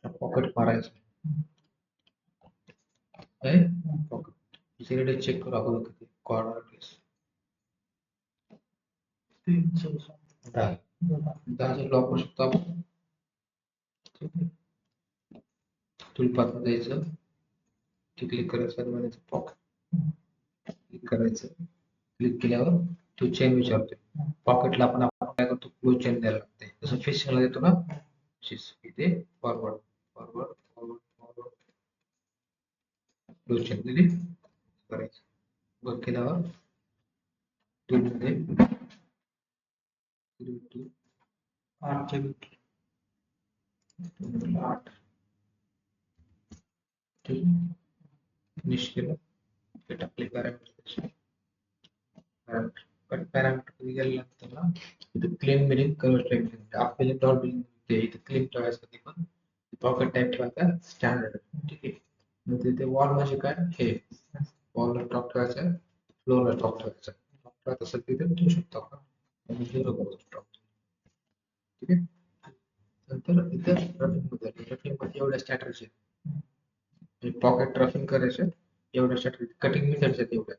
Pocket मारायचं आहे. Pocket दुसरीकडे चेक करू अगोदर किती कॉर्नर केस 10 लॉक करू शकतो आपण. टूलपाथ जायचं, क्लिक करायचं आणि पॉकेट क्लिक करायचं. क्लिक केल्यावर तो चेन विचारतोय. पॉकेटला आपण काय करतो, क्लोज चेन द्यायला लागते. जसं फिशिंगला देतो ना, इथे forward forward forward forward close chain दिली करायचं. बघ केल्यावर टूलमध्ये 8 ठीक फिनिश केलं. हे टाकले पॅरामीटर कधी गेल्यानंतर ना इथे क्लीन बिलिंग कलर टाईप आपल्याला डॉट बिलिंग ते इथे क्लीन ठेवायचं कधी पण पॉकेट टाईप ठेवायचा स्टँडर्ड. ठीक आहे. मग तिथे वॉल म्हणजे काय, हे वॉलला टॉप ठेवायचा, फ्लोअरला टॉप ठेवायचा. टॉप ठेवायचं असेल तिथे ठेवू शकतो आपण. 0 करू टॉप. ठीक आहे. नंतर इथे रफिंग मध्ये एवढ्या स्टॅटर्स आहेत. पॉकेट रफिंग करायचं एवढ्या स्टॅटर कटिंग मेथड्स आहेत एवढ्या.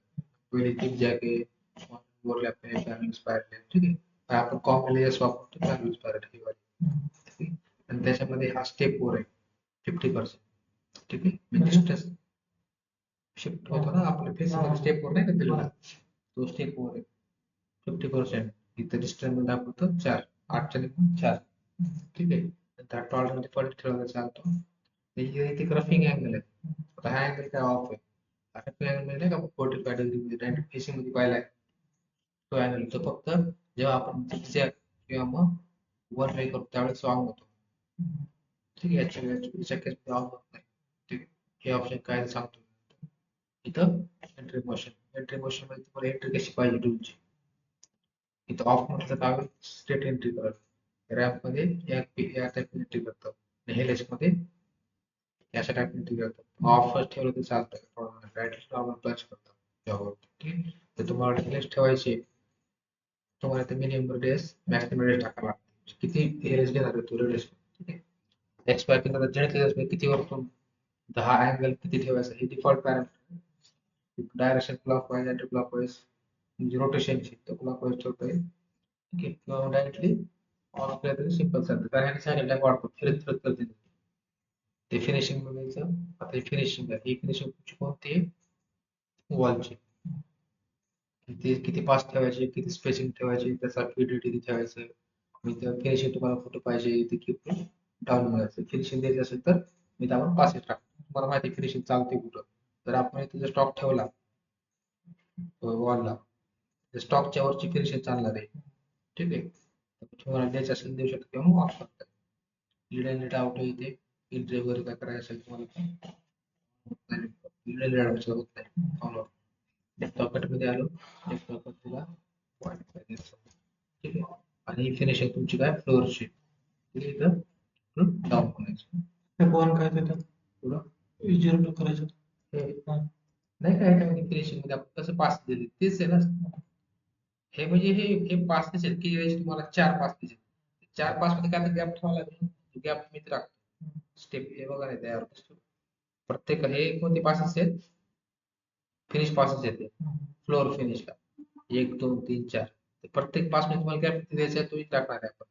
पहिले किक जॅकेट ओव्हरलॅप पॅरल स्पायरल. ठीक आहे. आपण कॉमन लेयर्स वापरतो पॅरल स्पायरल ही वाली. आणि त्याच्यामध्ये हा स्टेप 4 आहे 50%. ठीक आहे. म्हणजे शिफ्ट होतो ना आपल्या फेसमध्ये स्टेप 4 नाही का दिलेला, तो स्टेप 4 आहे 50%. इथं डिस्टन्स मध्ये दाखवतो 4 8च्या 4. ठीक आहे. नंतर टॉलरन्स मध्ये पॉईंट ठेवायला चालतो. इथे रफिंग अँगल आहे. आता हा अँगल काय ऑफ आहे. रफिंग अँगल म्हणजे का 45 डिग्री मध्ये 90 फेसिंग मध्ये पाहिलाय तो अँगल. तो फक्त जेव्हा आपण झिगझॅग किंवा मग वर वे करतो त्यावेळेस ऑन होतो. ठीक आहे. याच्या केसमध्ये ऑन होत नाही. ठीक आहे. हे ऑप्शन काय सांगतो इथं एंट्री मोशन मध्ये तुम्हाला एंट्री कशी पाहिजे टूलची. इथं ऑफ म्हटलं तर स्ट्रेट एंट्री करत रॅम्प मध्ये या टाईप एंट्री करतो. हेलेस मध्ये याच्या टाईप एंट्री करतो. ऑफ ठेवलं तर चालतं. राईट टच करतो. ठीक आहे. तर तुम्हाला हेलेस ठेवायचे, तुम्हाला ते मिनिमम रेडियस मॅक्सिमम रेडियस टाकावा लागतो. किती हेलेस घेणार आहे तो रेडियस. ठीक आहे. एक्सपायर केलं तर किती वरतून 10 अँगल किती ठेवायचं हे default parameter. Direction clockwise anti clockwise म्हणजे रोटेशनची तर क्लॉकवाईज ठेवता येईल. ठीक आहे. किंवा डायरेक्टली ऑन केलं तरी सिंपल चालतं. कारण ह्याने सायकल टाइम वाढतो, फिरत फिरत करते ते. फिनिशिंग बघायचं. आता हे फिनिशिंग आहे. ही फिनिशिंग तुमची कोणती वॉलची. किती पास ठेवायचे, किती स्पेसिंग ठेवायचे, त्याचा किती ठेवायचं. मी त्या फिनिशिंग तुम्हाला कुठं पाहिजे ते कीप डाऊन मिळायचं. फिनिशिंग द्यायचं असेल तर मी त्यावर पासेस टाकतो. तुम्हाला माहिती फिनिशिंग चालते कुठं. जर आपण इथे जर स्टॉक ठेवला वॉलला, स्टॉकच्या वरची फिनिशिंग चालणार आहे. ठीक आहे. तुम्हाला द्यायचं असेल देऊ शकता किंवा ऑफ करता. लीड अँड लीड आउट इथे इंट्री वगैरे काय करायचं असेल तुम्हाला लीड अँड लीड आउट होत नाही. फॉलो डेस्कटॉप मध्ये आलो. डेस्कटॉप तिला ठीक आहे. आणि फिनिशिंग तुमची काय फ्लोअरची इथं डाऊन करायची. वन काय त्याच्यात पुढं 0 करायचं. नाही काय त्यामध्ये फिनिशिंग मध्ये आपण कसं पास दिले तेच आहे ना. हे म्हणजे हे पास दिसेल की याची तुम्हाला 4 पास दिसेल. 4 पास मध्ये काय गॅप ठेवावा लागेल. गॅप मी टाकतो. स्टेप हे बघा नाही तयार दिसतो. प्रत्येक हे कोणते पासेस आहेत, फिनिश पासेस येते फ्लोअर फिनिशला 1 2 3 4. प्रत्येक पास मध्ये तुम्हाला गॅप किती द्यायचा आहे तो टाकणार आहे आपण.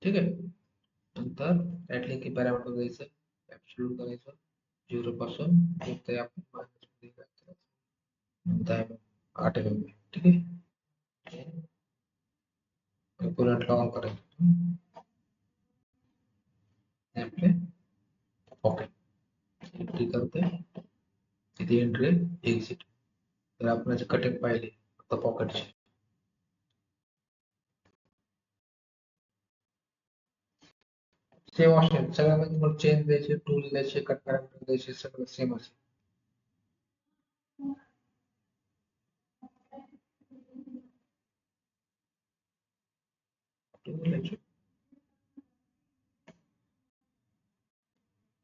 ठीक आहे. नंतर राईट क्लिक पॅरामीटर द्यायचं, ऍब्सोल्यूट करायचं 0 पासून ते आपण नंतर 8 mm. ठीक आहे. कॅल्क्युलेट ऑन करायचं. आपले ओके एंट्री करते तिथे एंट्री एक्झिट. तर आपण कटिंग पाहिली फक्त पॉकेटची. सेम ऑप्शन सगळ्यामध्ये तुम्हाला चेंज द्यायचे, टूल द्यायचे, कट पॅरामीटर द्यायचे, सगळं सेम असेल.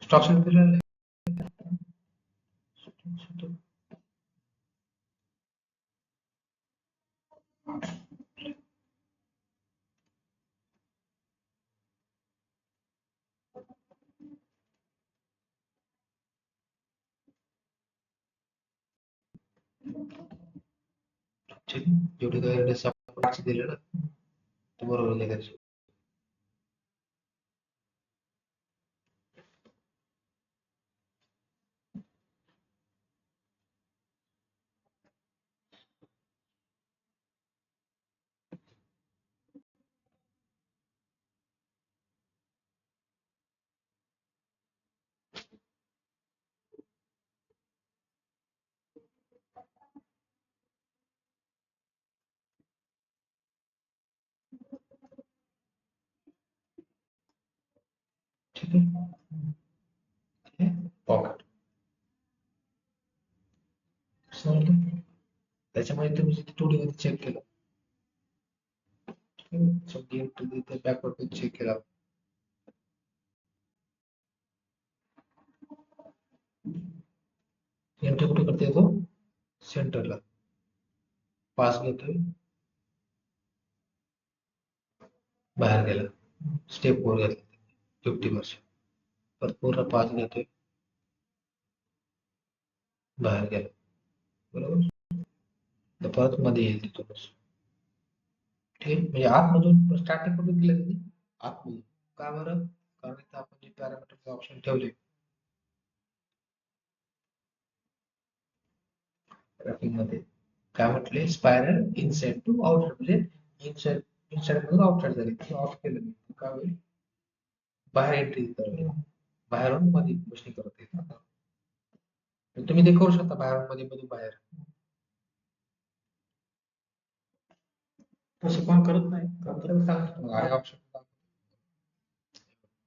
स्टॉक्स दिलेलं ठीक आहे. जेवढे काही सपोर्ट दिले ना ते बरोबर लिहायचं. ठीक आहे. पॉकेट समजलं. त्याच्यामध्ये तुम्ही टू डी मध्ये चेक केलं. बॅकवर्ड चेक केला. एंट्री कुठे करता येतो सेंटरला. पास घेतोय बाहेर गेला. स्टेप 4 घेतला 50%. परत पूर्ण पास घेतोय बाहेर गेला. बरोबर. तर परत मध्ये येईल तिथूनच. ठीक आहे. म्हणजे आतमधून स्टार्टिंग कुठून दिलं त्यांनी आतमधून. का बरं? कारण इथं आपण जे पॅरामीटरचे ऑप्शन ठेवले ग्राफिक मध्ये काय म्हटले स्पायरल इनसाइड टू आउटसाइड म्हणजे इनसाइड मधून आउटसाइड झाली. ऑफ केलं मी. काय होईल बाहेर एंट्री करत बाहेरून मध्ये गोष्टी करत येतात. तुम्ही ते करू शकता बाहेरून मध्ये मधून बाहेर. तसं कोण करत नाही. तर मी सांगतो तुम्हाला आहे ऑप्शन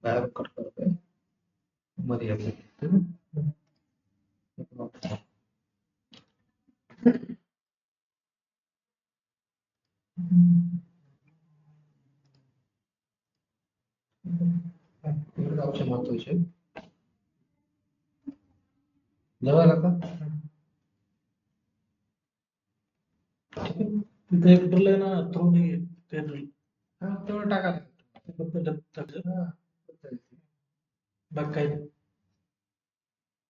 बाहेर कट करतोय मध्ये येतो. ऑप्शन महत्वाचे जवळ आला का? तिथे एक ड्रिल आहे ना थ्रू नाही ते ड्रिल हा तेवढं टाका. फक्त टाकायचं. बाकी काही नाही.